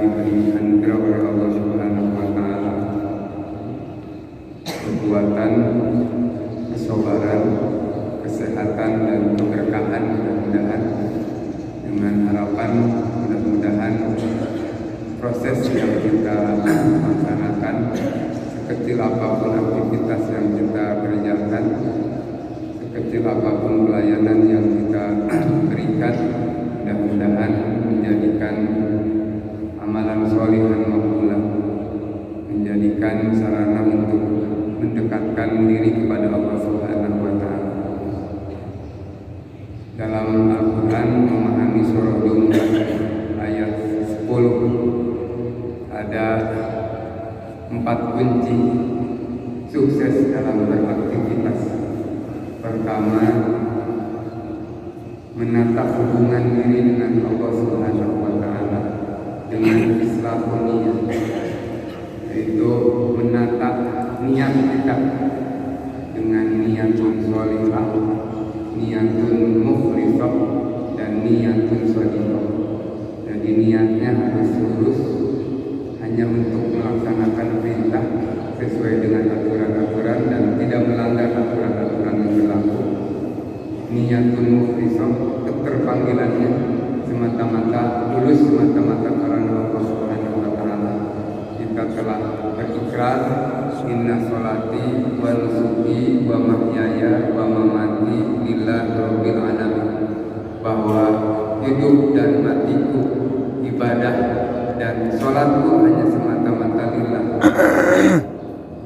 diberi anugerah oleh Allah Subhanahu wa taala kekuatan, kesabaran, kesehatan dan keberkahan, mudah-mudahan dengan harapan mudah-mudahan proses yang kita laksanakan, sekecil apapun aktivitas yang kita kerjakan, sekecil apapun pelayanan yang kita berikan, mudah-mudahan menjadikan amalan sholihan makbulah, menjadikan sarana untuk mendekatkan diri kepada Allah Subhanahu wa taala. Dalam Al-Quran memahami surah Dumah ayat 10 ada 4 kunci sukses dalam beraktivitas. Pertama, menata hubungan diri dengan Allah Subhanahu wa taala dengan islahun niyat, yaitu menata niat kita dengan niatun sholihah, niatun mukhlisah dan niatun shadiqah. Jadi niatnya harus lurus, hanya untuk melaksanakan perintah sesuai dengan aturan-aturan dan tidak melanggar aturan-aturan yang berlaku. Niatun mukhlisah, keterpanggilannya semata-mata tulus, semata-mata karena Allah Subhanahu wa taala. Kita telah berikrar, inna sholati wa nusuki wa mahyaya wa mamati lillahi rabbil alamin, bahwa hidup dan matiku, ibadah dan sholatku hanya semata-mata lillah.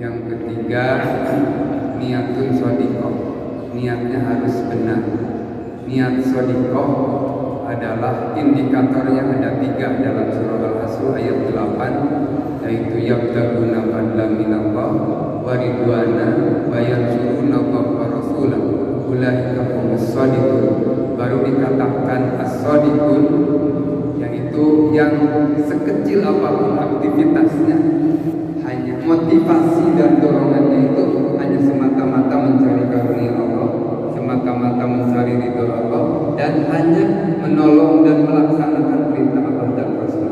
Yang ketiga, niatun shadiqah, niatnya harus benar. Niat shadiqah adalah indikatornya ada 3 dalam surah Al-Hasr ayat 8, yaitu yabtaguna fadlan minallah wa ridwana wa yansuruna wa rasulah ulaika humus shadiqun. Baru dikatakan as-shadiqun, yaitu yang sekecil apapun aktivitasnya, hanya motivasi dan dorongannya itu hanya semata-mata mencari karunia Allah, semata-mata mencari ridho Allah, dan hanya menolong dan melaksanakan perintah Allah dan Rasul.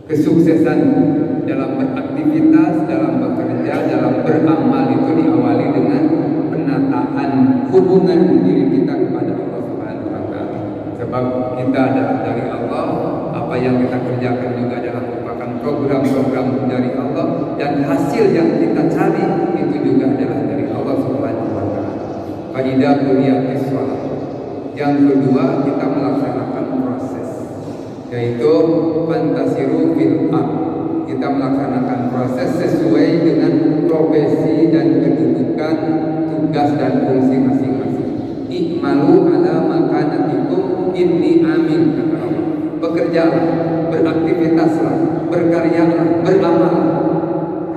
Kesuksesan dalam beraktivitas, dalam bekerja, dalam beramal itu diawali dengan penataan hubungan diri kita kepada Allah Subhanahu wa taala. Sebab kita adalah dari Allah, apa yang kita kerjakan juga adalah merupakan program-program dari Allah, dan hasil yang kita cari itu juga adalah dari Allah Subhanahu wa taala. Faidah kuliyatis shalah. Yang kedua, kita melaksanakan proses, yaitu fantasiru fil ard. Kita melaksanakan proses sesuai dengan profesi dan kedudukan, tugas dan fungsi masing-masing. Ikmalu ala makanatikum inni amin, kata Allah. Bekerjalah, beraktivitaslah, berkaryalah, beramal.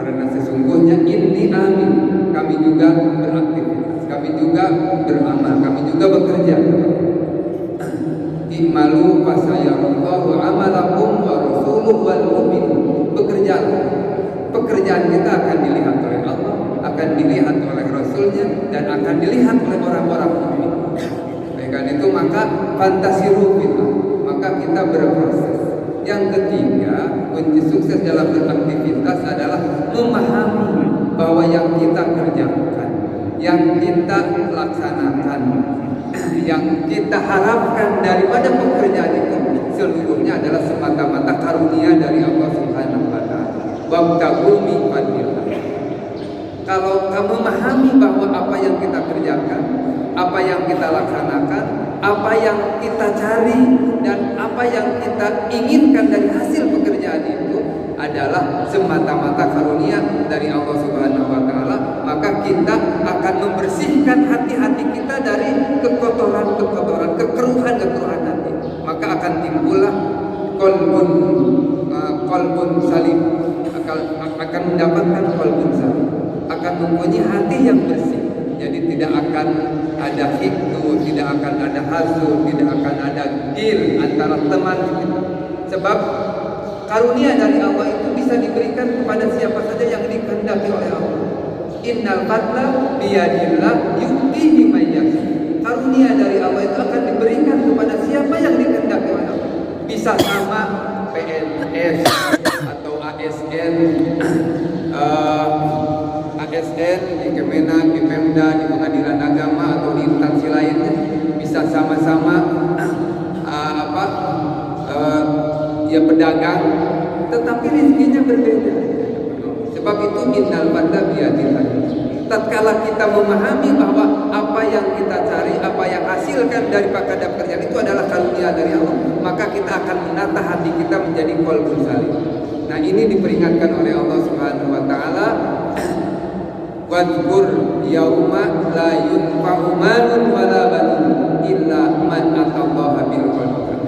Karena sesungguhnya inni amin, kami juga beraktivitas, kami juga beramal, kami juga bekerja. Ikmalu fasayarallahu amalakum wa rasuluhu wal mu'minun. Bekerjalah. Pekerjaan kita akan dilihat oleh Allah, akan dilihat oleh Rasulnya, dan akan dilihat oleh orang-orang mukmin. Oleh karena itu maka fantasiru billah, maka kita berproses. Yang ketiga, kunci sukses dalam beraktivitas adalah memahami bahwa yang kita kerjakan, yang kita laksanakan, yang kita harapkan daripada pekerjaan itu seluruhnya adalah semata-mata karunia dari Allah Subhanahu wa taala. Wabtaghu min fadlillah. Kalau kamu memahami bahwa apa yang kita kerjakan, apa yang kita laksanakan, apa yang kita cari, dan apa yang kita inginkan dari hasil pekerjaan itu adalah semata-mata karunia dari Allah Subhanahu wa taala, maka kita akan membersihkan hati-hati kita dari kekotoran-kekotoran, kekeruhan-kekeruhan hati. Maka akan timbullah qalbun salim, akan mendapatkan qalbun salim, akan mempunyai hati yang bersih. Jadi tidak akan ada hikdu, tidak akan ada hasud, tidak akan ada gil antara teman kita. Sebab karunia dari Allah itu bisa diberikan kepada siapa saja yang dikehendaki oleh Allah. Innal fadla biyadillah yu'tihi may yasha. Karunia dari Allah itu akan diberikan kepada siapa yang dikehendaki oleh Allah. Bisa sama AS atau ASN, ASN di Kemenak, di Pemda, di Pengadilan Agama atau di instansi lainnya bisa sama-sama ya pedagang, tetapi rezekinya berbeda. Sebab itu innal fadla biyadillah. Tatkala kita memahami bahwa apa yang kita cari, apa yang hasilkan daripada pekerjaan itu adalah karunia dari Allah, maka kita akan menata hati kita menjadi qalbun salim. Nah, ini diperingatkan oleh Allah Subhanahu wa taala, wadhkur yauma la yunfa'u malun wala banun illa man atallaha bil qalbin.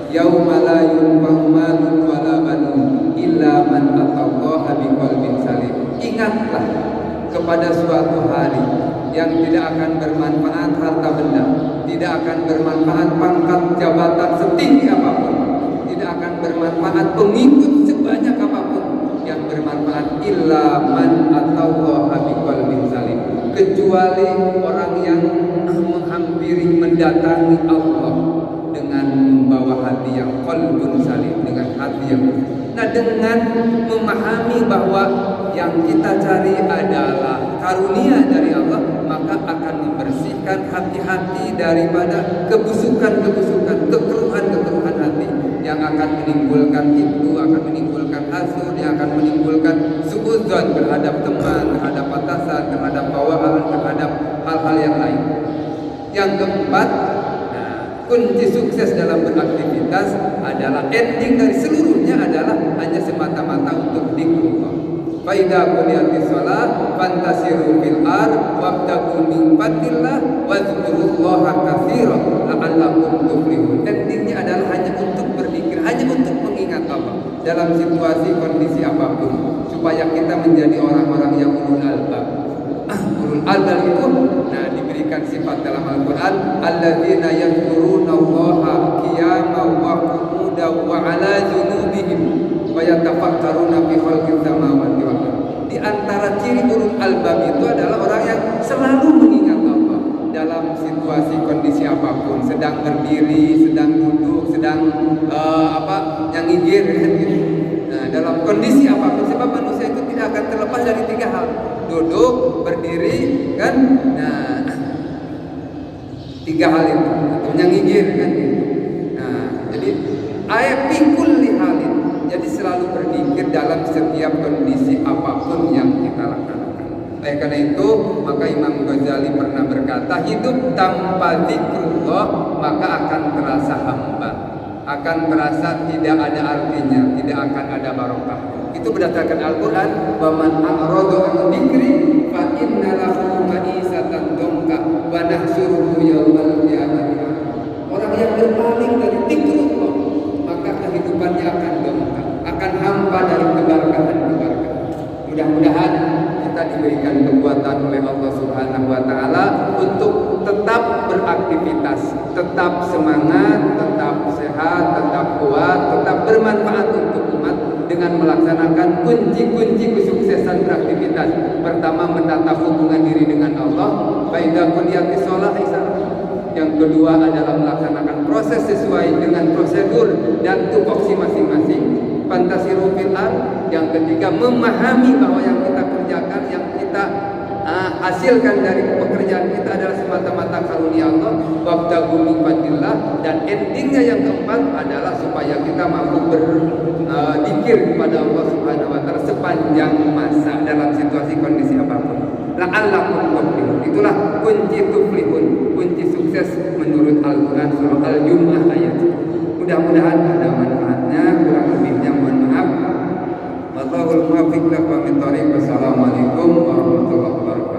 Yauma la yunfa'u malun wala banun illa man atallaha bi qalbin salim. Ingatlah kepada suatu hari yang tidak akan bermanfaat harta benda, tidak akan bermanfaat pangkat jabatan setinggi apapun, tidak akan bermanfaat pengikut sebanyak apapun, yang bermanfaat illa man atallaha biqalbin salim, kecuali orang yang menghampiri mendatangi Allah dengan membawa hati yang qalbun salim, dengan hati yang dengan memahami bahwa yang kita cari adalah karunia dari Allah, maka akan membersihkan hati-hati daripada kebusukan-kebusukan, kekeruhan-kekeruhan hati yang akan menimbulkan itu, akan menimbulkan hasud, yang akan menimbulkan suudzon terhadap teman, terhadap atasan, terhadap bawahan, terhadap hal-hal yang lain. Yang keempat, kunci sukses dalam beraktivitas adalah ending dari seluruhnya adalah hanya semata-mata untuk dzikrullah. Fa idza qudiyatis shalah fantasiru fil ard wabtaghu min fadlillah wadhkurullaha katsiran la'allakum tuflihun. Endingnya adalah hanya untuk berzikir, hanya untuk mengingat Allah dalam situasi kondisi apapun, supaya kita menjadi orang-orang yang ulul albab. Ulul albab itu diberikan sifat dalam Al-Quran, alladzina yadhkurunallaha qiyaman wa qu'udan wa 'ala junubihim wa yatafakkaruna fi khalqis samawati wal ardh. Di antara ciri ulul albab itu adalah orang yang selalu mengingat Allah dalam situasi kondisi apapun, sedang berdiri, sedang duduk, sedang nyangigir gitu. Nah, dalam kondisi apapun, sebab manusia itu tidak akan terlepas dari tiga hal: duduk, berdiri, kan? Nah, tiga hal itu, atau nyangigir, kan gitu. Nah, jadi pikul lihalin. Jadi selalu berzikir dalam setiap kondisi apapun yang kita lakukan. Oleh karena itu, maka Imam Ghazali pernah berkata, hidup tanpa zikrullah maka akan terasa hampa, akan terasa tidak ada artinya, tidak akan ada barokah. Itu berdasarkan Al-Quran, wa man a'rada an dzikri fa inna lahu ma'isatan dhanka wa nahsyuruhu yaumal qiyamati. Orang yang berpaling dari zikrullah maka kehidupannya akan dongka, akan hampa dari keberkahan-keberkahan. Mudah-mudahan kita diberikan kekuatan oleh Allah Subhanahu wa taala untuk tetap beraktivitas, tetap semangat, tetap sehat, tetap kuat, tetap bermanfaat untuk umat dengan melaksanakan kunci-kunci kesuksesan beraktivitas. Pertama, menata hubungan diri dengan Allah, faida qudiyatis shalah. Yang kedua adalah melaksanakan proses sesuai dengan prosedur dan tupoksi masing-masing, fantasiru fil ard. Yang ketiga, memahami bahwa yang kita kerjakan, yang kita hasilkan dari pekerjaan kita adalah semata-mata karunia Allah, wabtaghu min fadlillah. Dan endingnya yang keempat adalah supaya kita mampu berzikir kepada Allah Subhanahu wa taala sepanjang masa dalam situasi kondisi apapun. La'allakum tuflihun. Itulah kunci tuflihun, kunci sukses menurut Al-Quran surah Al-Jumu'ah ayat. Mudah-mudahan ada manfaatnya, kurang lebihnya mohon maaf. Wallahul muwaffiq ila aqwamit thoriq. Wassalamualaikum warahmatullahi wabarakatuh.